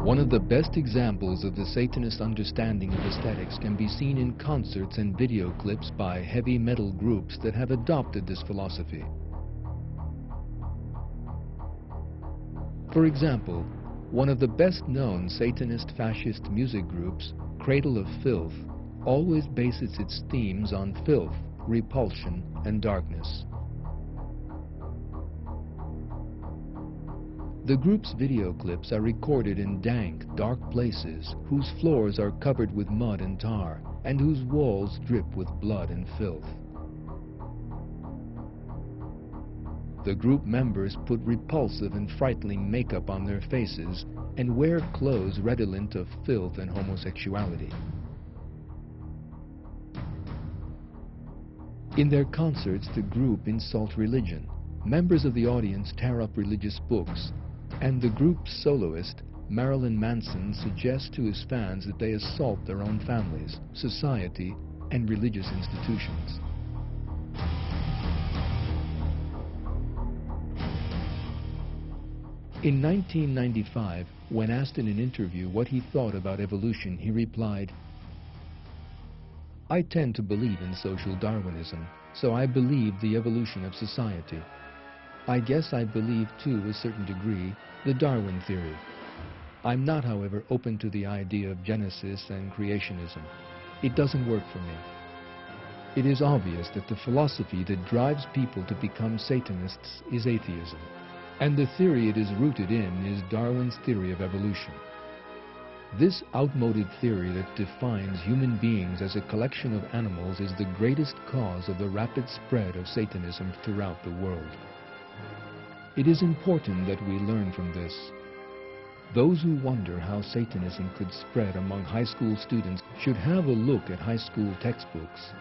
One of the best examples of the Satanist understanding of aesthetics can be seen in concerts and video clips by heavy metal groups that have adopted this philosophy. For example, one of the best-known Satanist fascist music groups, Cradle of Filth, always bases its themes on filth, repulsion, and darkness. The group's video clips are recorded in dank, dark places whose floors are covered with mud and tar, and whose walls drip with blood and filth. The group members put repulsive and frightening makeup on their faces and wear clothes redolent of filth and homosexuality. In their concerts, the group insult religion. Members of the audience tear up religious books, and the group's soloist, Marilyn Manson, suggests to his fans that they assault their own families, society, and religious institutions. In 1995, when asked in an interview what he thought about evolution, he replied, "I tend to believe in social Darwinism, so I believe the evolution of society. I guess I believe, to a certain degree, the Darwin theory. I'm not, however, open to the idea of Genesis and creationism. It doesn't work for me." It is obvious that the philosophy that drives people to become Satanists is atheism, and the theory it is rooted in is Darwin's theory of evolution. This outmoded theory that defines human beings as a collection of animals is the greatest cause of the rapid spread of Satanism throughout the world. It is important that we learn from this. Those who wonder how Satanism could spread among high school students should have a look at high school textbooks.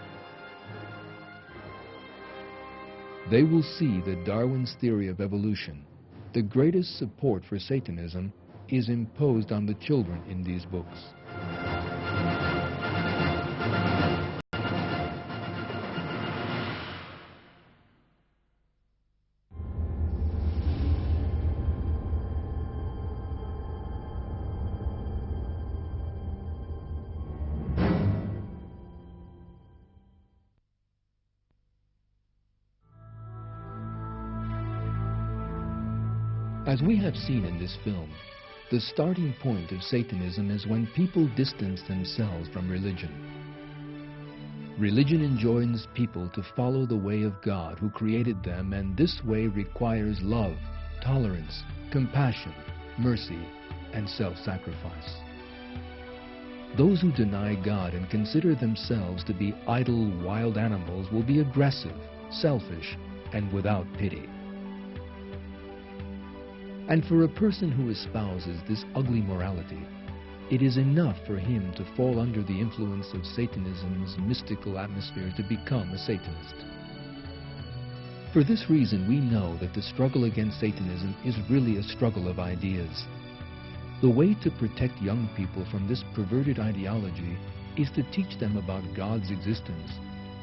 They will see that Darwin's theory of evolution, the greatest support for Satanism, is imposed on the children in these books. As we have seen in this film, the starting point of Satanism is when people distance themselves from religion. Religion enjoins people to follow the way of God who created them, and this way requires love, tolerance, compassion, mercy, and self-sacrifice. Those who deny God and consider themselves to be idle, wild animals will be aggressive, selfish, and without pity. And for a person who espouses this ugly morality, it is enough for him to fall under the influence of Satanism's mystical atmosphere to become a Satanist. For this reason, we know that the struggle against Satanism is really a struggle of ideas. The way to protect young people from this perverted ideology is to teach them about God's existence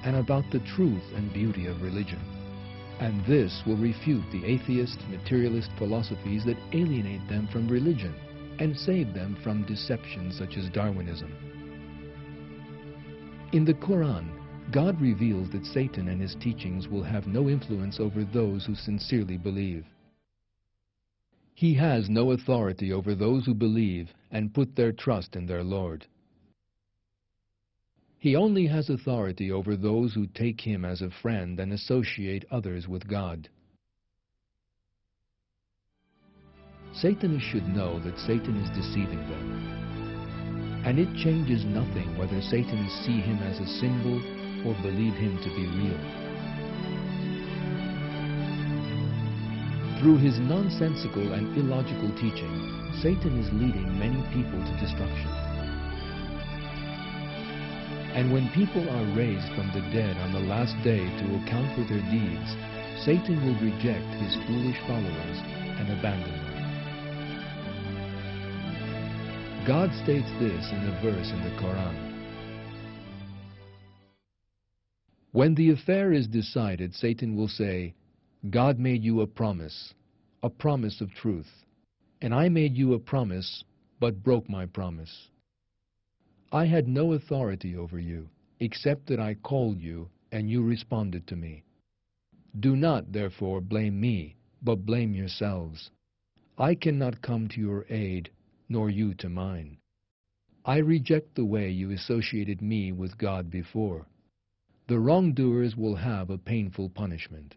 and about the truth and beauty of religion. And this will refute the atheist, materialist philosophies that alienate them from religion and save them from deceptions such as Darwinism. In the Quran, God reveals that Satan and his teachings will have no influence over those who sincerely believe. He has no authority over those who believe and put their trust in their Lord. He only has authority over those who take him as a friend and associate others with God. Satanists should know that Satan is deceiving them. And it changes nothing whether Satanists see him as a symbol or believe him to be real. Through his nonsensical and illogical teaching, Satan is leading many people to destruction. And when people are raised from the dead on the last day to account for their deeds, Satan will reject his foolish followers and abandon them. God states this in a verse in the Quran. When the affair is decided, Satan will say, God made you a promise of truth, and I made you a promise, but broke my promise. I had no authority over you, except that I called you, and you responded to me. Do not, therefore, blame me, but blame yourselves. I cannot come to your aid, nor you to mine. I reject the way you associated me with God before. The wrongdoers will have a painful punishment.